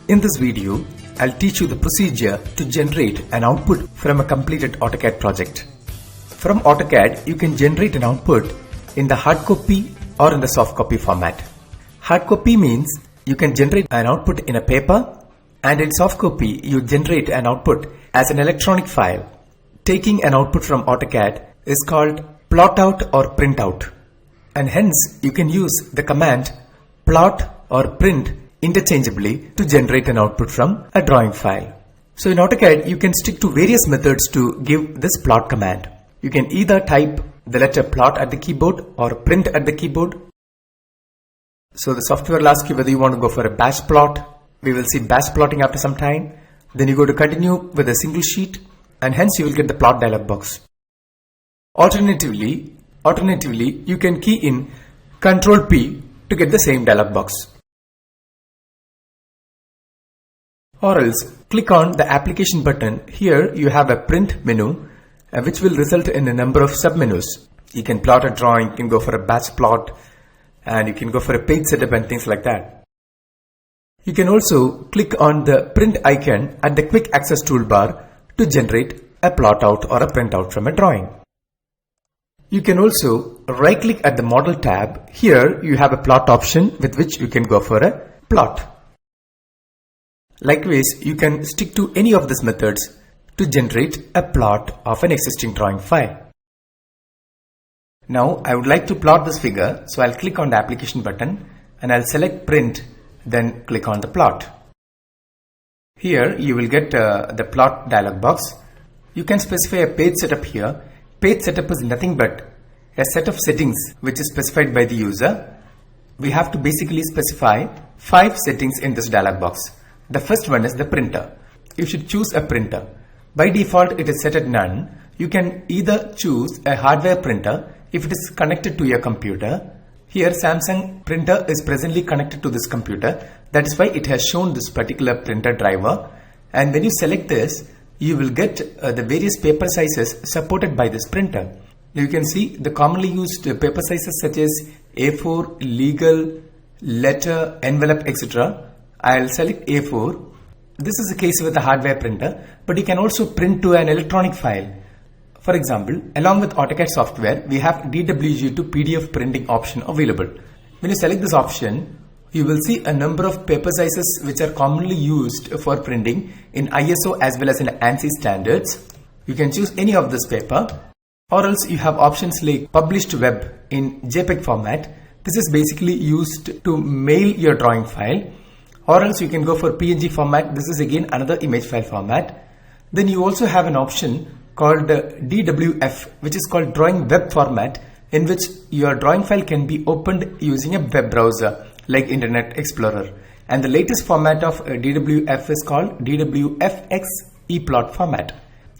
In this video, I'll teach you the procedure to generate an output from a completed AutoCAD project. From AutoCAD, you can generate an output in the hard copy or in the soft copy format. Hard copy means you can generate an output in a paper, and in soft copy, you generate an output as an electronic file. Taking an output from AutoCAD is called plot out or print out, and hence you can use the command plot or print interchangeably to generate an output from a drawing file. So in AutoCAD, you can stick to various methods to give this plot command. You can either type the letter plot at the keyboard or print at the keyboard. So the software will ask you whether you want to go for a batch plot. We will see batch plotting after some time. Then you go to continue with a single sheet, and hence you will get the plot dialog box. Alternatively, you can key in Ctrl P to get the same dialog box. Or else, click on the application button. Here you have a print menu which will result in a number of submenus. You can plot a drawing, you can go for a batch plot, and you can go for a page setup and things like that. You can also click on the print icon at the quick access toolbar to generate a plot out or a print out from a drawing. You can also right click at the model tab. Here you have a plot option with which you can go for a plot. Likewise, you can stick to any of these methods to generate a plot of an existing drawing file. Now I would like to plot this figure, so I'll click on the application button and I'll select print, then click on the plot. Here you will get the plot dialog box. You can specify a page setup here. Page setup is nothing but a set of settings which is specified by the user. We have to basically specify 5 settings in this dialog box. The first one is the printer. You should choose a printer. By default, it is set at none. You can either choose a hardware printer if it is connected to your computer. Here, Samsung printer is presently connected to this computer. That is why it has shown this particular printer driver. And when you select this, you will get the various paper sizes supported by this printer. Now you can see the commonly used paper sizes such as A4, legal, letter, envelope, etc. I'll select A4. This is the case with a hardware printer, but you can also print to an electronic file. For example, along with AutoCAD software, we have DWG to PDF printing option available. When you select this option, you will see a number of paper sizes which are commonly used for printing in ISO as well as in ANSI standards. You can choose any of this paper, or else you have options like published web in JPEG format. This is basically used to mail your drawing file. Or else you can go for PNG format. This is again another image file format. Then you also have an option called DWF, which is called drawing web format, in which your drawing file can be opened using a web browser like Internet Explorer. And the latest format of DWF is called DWFX ePlot format.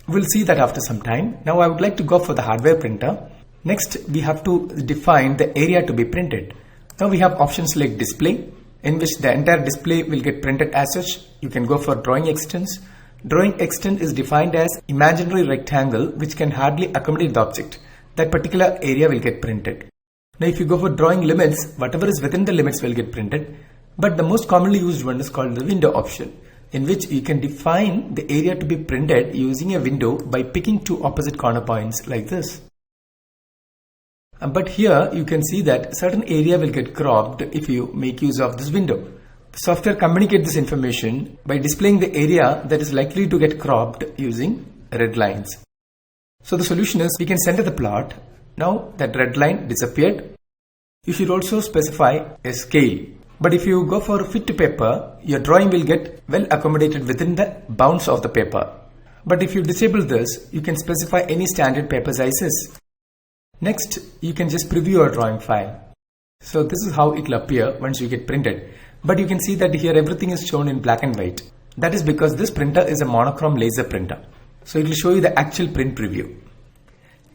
We'll see that after some time. Now I would like to go for the hardware printer. Next, we have to define the area to be printed. Now we have options like display, in which the entire display will get printed as such. You can go for drawing extents. Drawing extent is defined as imaginary rectangle which can hardly accommodate the object. That particular area will get printed. Now if you go for drawing limits, whatever is within the limits will get printed. But the most commonly used one is called the window option, in which you can define the area to be printed using a window by picking 2 opposite corner points like this. But here you can see that certain area will get cropped if you make use of this window. The software communicates this information by displaying the area that is likely to get cropped using red lines. So the solution is we can center the plot. Now that red line disappeared. You should also specify a scale. But if you go for fit to paper, your drawing will get well accommodated within the bounds of the paper. But if you disable this, you can specify any standard paper sizes. Next, you can just preview your drawing file. So this is how it will appear once you get printed. But you can see that here everything is shown in black and white. That is because this printer is a monochrome laser printer. So it will show you the actual print preview.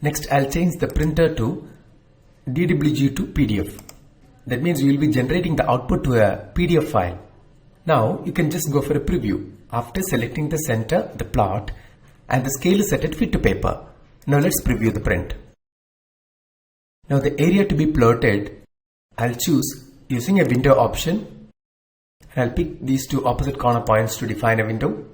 Next, I'll change the printer to DWG to PDF. That means you will be generating the output to a PDF file. Now you can just go for a preview. After selecting the center, the plot, and the scale is set at fit to paper. Now let's preview the print. Now the area to be plotted, I'll choose using a window option, I'll pick these two opposite corner points to define a window.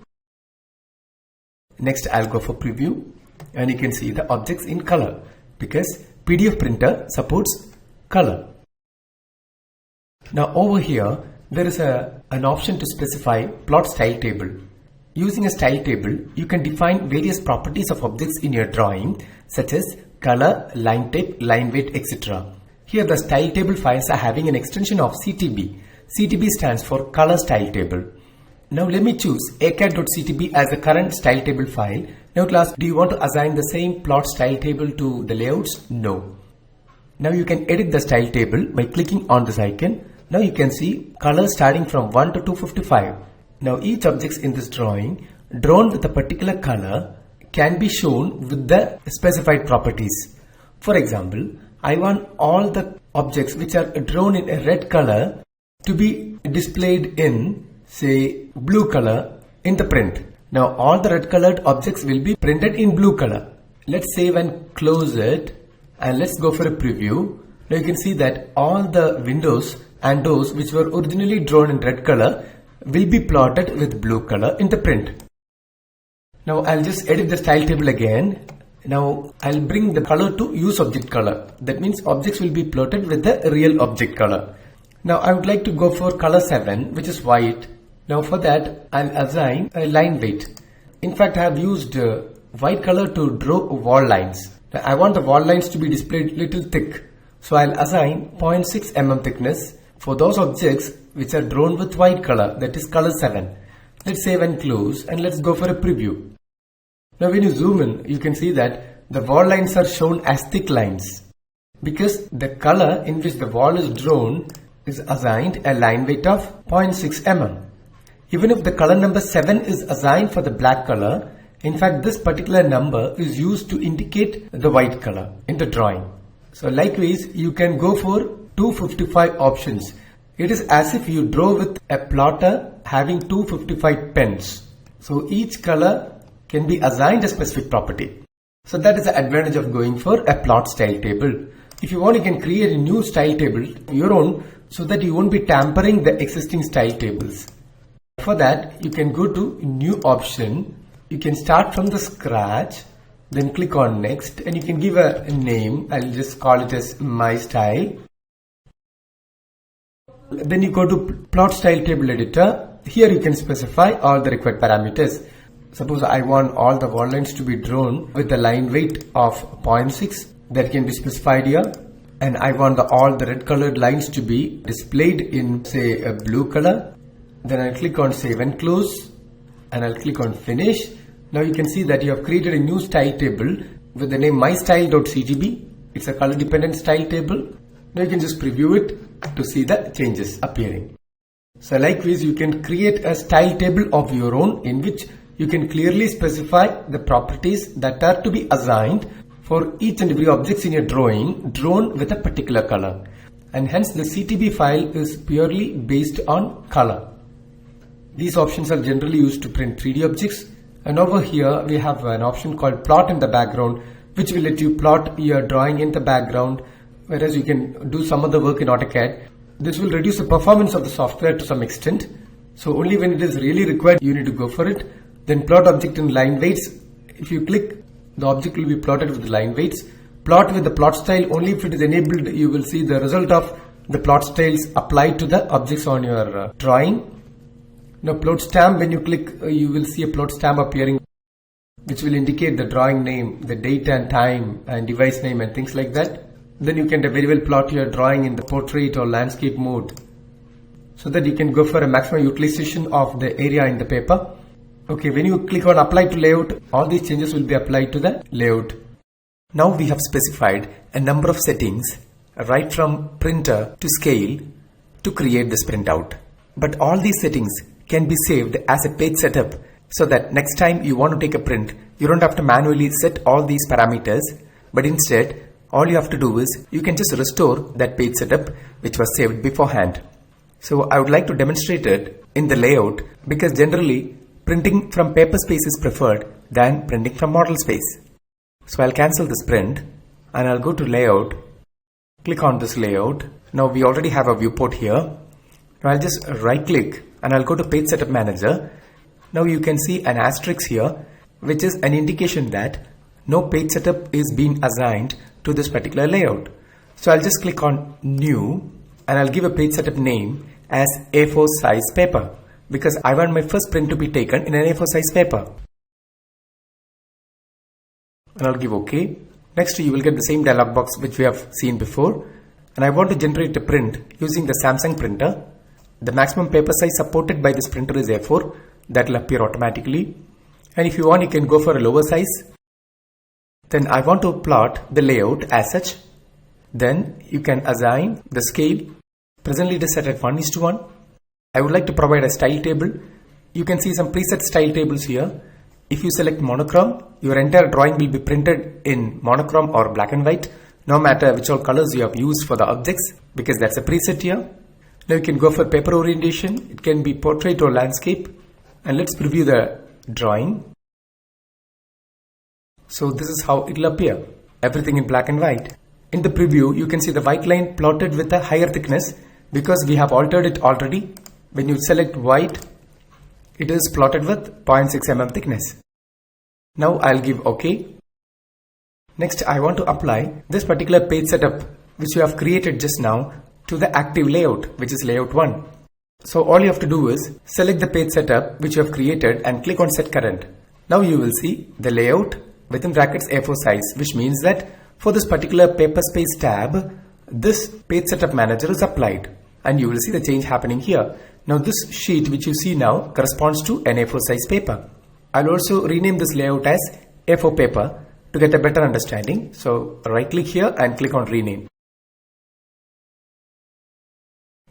Next, I'll go for preview, and you can see the objects in color because PDF printer supports color. Now over here, there is an option to specify plot style table. Using a style table, you can define various properties of objects in your drawing such as color, line type, line weight, etc. Here the style table files are having an extension of CTB. CTB stands for color style table. Now let me choose AUTOCAD.ctb as the current style table file. Now class, do you want to assign the same plot style table to the layouts? No. Now you can edit the style table by clicking on this icon. Now you can see color starting from 1 to 255. Now each object in this drawing drawn with a particular color can be shown with the specified properties. For example, I want all the objects which are drawn in a red color to be displayed in, say, blue color in the print. Now all the red colored objects will be printed in blue color. Let's save and close it, and let's go for a preview. Now you can see that all the windows and doors which were originally drawn in red color will be plotted with blue color in the print. Now I'll just edit the style table again. Now I'll bring the color to use object color. That means objects will be plotted with the real object color. Now I would like to go for color 7, which is white. Now for that, I'll assign a line weight. In fact, I have used white color to draw wall lines. Now, I want the wall lines to be displayed little thick. So I'll assign 0.6 mm thickness for those objects which are drawn with white color, that is color 7. Let's save and close, and let's go for a preview. Now when you zoom in, you can see that the wall lines are shown as thick lines because the color in which the wall is drawn is assigned a line weight of 0.6 mm. Even if the color number 7 is assigned for the black color, in fact this particular number is used to indicate the white color in the drawing. So likewise, you can go for 255 options. It is as if you draw with a plotter having 255 pens. So each color can be assigned a specific property. So that is the advantage of going for a plot style table. If you want, you can create a new style table, your own, so that you won't be tampering the existing style tables. For that, you can go to new option. You can start from the scratch, then click on next, and you can give a name. I'll just call it as my style. Then you go to plot style table editor. Here you can specify all the required parameters. Suppose I want all the wall lines to be drawn with a line weight of 0.6, that can be specified here. And I want all the red colored lines to be displayed in, say, a blue color. Then I'll click on save and close, and I'll click on finish. Now you can see that you have created a new style table with the name mystyle.ctb. It's a color dependent style table. Now you can just preview it to see the changes appearing. So likewise, you can create a style table of your own in which you can clearly specify the properties that are to be assigned for each and every object in your drawing drawn with a particular color. And hence the CTB file is purely based on color. These options are generally used to print 3D objects. And over here we have an option called plot in the background, which will let you plot your drawing in the background, whereas you can do some other work in AUTOCAD. This will reduce the performance of the software to some extent. So only when it is really required, you need to go for it. Then plot object in line weights. If you click, the object will be plotted with line weights. Plot with the plot style, only if it is enabled, you will see the result of the plot styles applied to the objects on your drawing. Now plot stamp, when you click, you will see a plot stamp appearing, which will indicate the drawing name, the date and time and device name and things like that. Then you can very well plot your drawing in the portrait or landscape mode, so that you can go for a maximum utilization of the area in the paper. Okay, when you click on apply to layout, all these changes will be applied to the layout. Now we have specified a number of settings right from printer to scale to create this printout. But all these settings can be saved as a page setup, so that next time you want to take a print, you don't have to manually set all these parameters, but instead all you have to do is you can just restore that page setup which was saved beforehand. So I would like to demonstrate it in the layout, because generally printing from paper space is preferred than printing from model space. So I'll cancel this print and I'll go to layout, click on this layout. Now we already have a viewport here. Now I'll just right click and I'll go to Page Setup Manager. Now you can see an asterisk here, which is an indication that no page setup is being assigned to this particular layout. So I'll just click on New and I'll give a page setup name as A4 size paper, because I want my first print to be taken in an A4 size paper. And I'll give OK. Next you will get the same dialog box which we have seen before, and I want to generate a print using the Samsung printer. The maximum paper size supported by this printer is A4. That will appear automatically, and if you want you can go for a lower size. Then I want to plot the layout as such. Then you can assign the scale. Presently it is set at 1:1. I would like to provide a style table. You can see some preset style tables here. If you select monochrome, your entire drawing will be printed in monochrome or black and white, no matter which all colors you have used for the objects, because that's a preset here. Now you can go for paper orientation. It can be portrait or landscape. And let's preview the drawing. So this is how it will appear. Everything in black and white. In the preview, you can see the white line plotted with a higher thickness because we have altered it already. When you select white, it is plotted with 0.6 mm thickness. Now I'll give OK. Next, I want to apply this particular page setup which you have created just now to the active layout, which is layout 1. So all you have to do is select the page setup which you have created and click on Set Current. Now you will see the layout within brackets A4 size, which means that for this particular paper space tab, this page setup manager is applied, and you will see the change happening here. Now this sheet which you see now corresponds to an A4 size paper. I'll also rename this layout as A4 paper to get a better understanding. So right click here and click on Rename.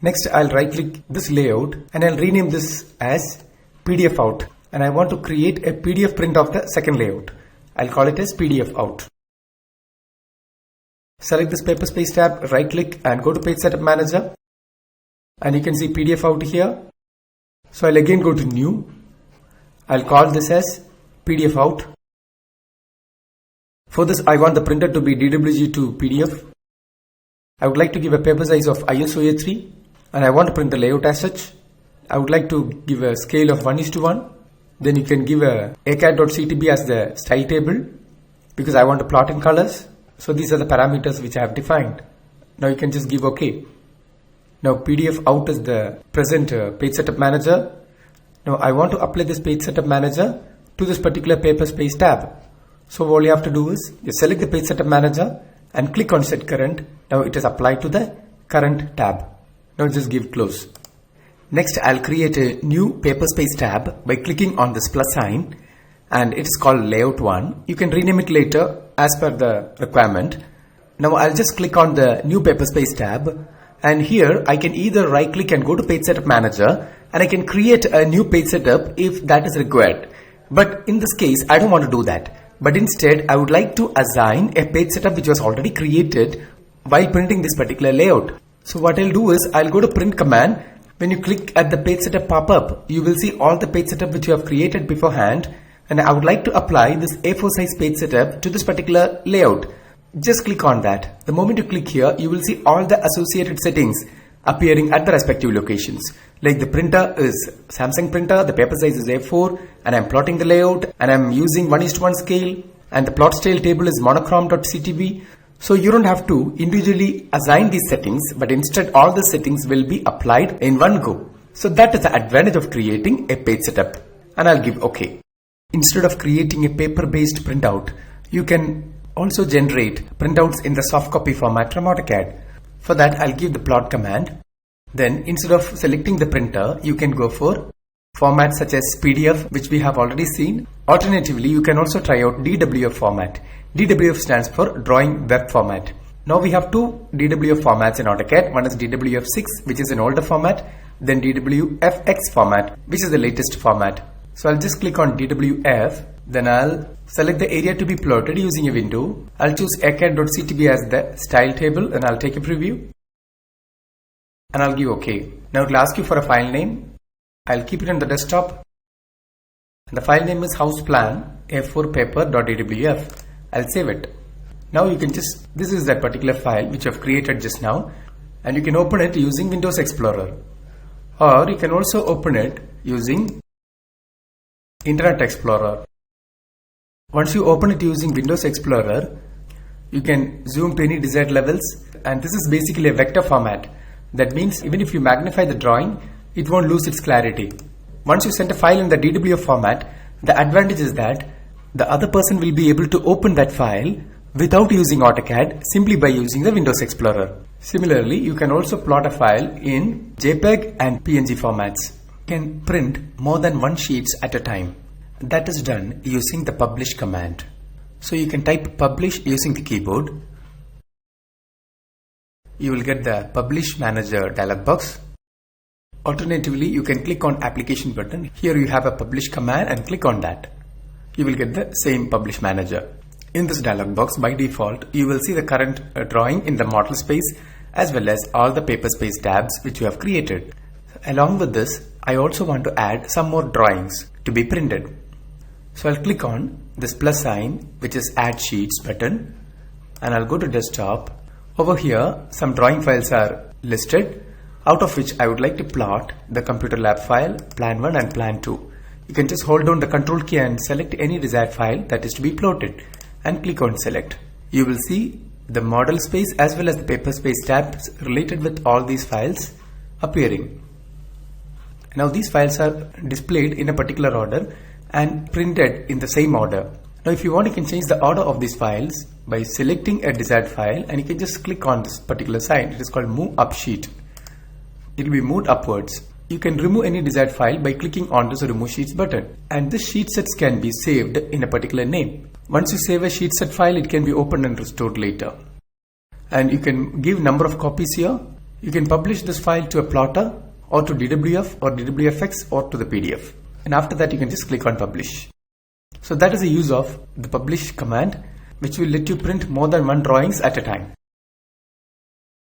Next, I'll right click this layout and I'll rename this as PDF out, and I want to create a PDF print of the second layout. I'll call it as PDF out. Select this paper space tab, right click and go to Page Setup Manager, and you can see PDF out here. So I'll again go to New. I'll call this as PDF out. For this I want the printer to be DWG to PDF. I would like to give a paper size of ISO A3. And I want to print the layout as such. I would like to give a scale of 1:1. Then you can give a AUTOCAD.ctb as the style table, because I want to plot in colors. So these are the parameters which I have defined. Now you can just give OK. Now PDF out is the present page setup manager. Now I want to apply this page setup manager to this particular paper space tab. So all you have to do is you select the page setup manager and click on Set Current. Now it is applied to the current tab. Now just give close. Next I'll create a new paper space tab by clicking on this plus sign, and it is called layout 1. You can rename it later as per the requirement. Now I'll just click on the new paper space tab, and here I can either right click and go to Page Setup Manager, and I can create a new page setup if that is required. But in this case I don't want to do that, but instead I would like to assign a page setup which was already created while printing this particular layout. So what I'll do is I'll go to Print command. When you click at the page setup pop-up, you will see all the page setup which you have created beforehand, and I would like to apply this A4 size page setup to this particular layout. Just click on that. The moment you click here, you will see all the associated settings appearing at the respective locations. Like the printer is Samsung printer, the paper size is A4, and I'm plotting the layout, and I'm using 1:1 scale, and the plot style table is monochrome.ctb. So you don't have to individually assign these settings, but instead all the settings will be applied in one go. So that is the advantage of creating a page setup, and I'll give OK. Instead of creating a paper-based printout, you can also generate printouts in the soft copy format from AUTOCAD. For that, I'll give the plot command. Then instead of selecting the printer, you can go for formats such as PDF, which we have already seen. Alternatively, you can also try out DWF format. DWF stands for Drawing Web Format. Now we have two DWF formats in AUTOCAD. One is DWF6, which is an older format, then DWFX format, which is the latest format. So I'll just click on DWF, then I'll select the area to be plotted using a window. I'll choose AUTOCAD.ctb as the style table, and I'll take a preview. And I'll give OK. Now it will ask you for a file name. I'll keep it on the desktop. And the file name is houseplan a4paper.dwf. I'll save it. Now you can just, this is that particular file which I've created just now, and you can open it using Windows Explorer. or you can also open it using Internet Explorer. Once you open it using Windows Explorer, you can zoom to any desired levels, and this is basically a vector format. That means even if you magnify the drawing, it won't lose its clarity. Once you send a file in the DWF format, the advantage is that the other person will be able to open that file without using AutoCAD, simply by using the Windows Explorer. Similarly, you can also plot a file in JPEG and PNG formats. You can print more than one sheets at a time. That is done using the publish command. So you can type publish using the keyboard. You will get the Publish Manager dialog box. Alternatively, you can click on Application button. Here you have a Publish command and click on that. You will get the same Publish Manager. In this dialog box, by default, you will see the current drawing in the model space as well as all the paper space tabs which you have created. Along with this, I also want to add some more drawings to be printed. So I'll click on this plus sign, which is Add Sheets button, and I'll go to Desktop. Over here, some drawing files are listed, out of which I would like to plot the computer lab file, Plan 1 and Plan 2. You can just hold down the Control key and select any desired file that is to be plotted and click on Select. You will see the model space as well as the paper space tabs related with all these files appearing. Now these files are displayed in a particular order and printed in the same order. Now if you want, you can change the order of these files by selecting a desired file, and you can just click on this particular sign. It is called Move Up Sheet. It will be moved upwards. You can remove any desired file by clicking on this Remove Sheets button, and this sheet sets can be saved in a particular name. Once you save a sheet set file, it can be opened and restored later. And you can give number of copies here. You can publish this file to a plotter or to DWF or DWFX or to the PDF. And after that, you can just click on Publish. So that is the use of the Publish command, which will let you print more than one drawings at a time.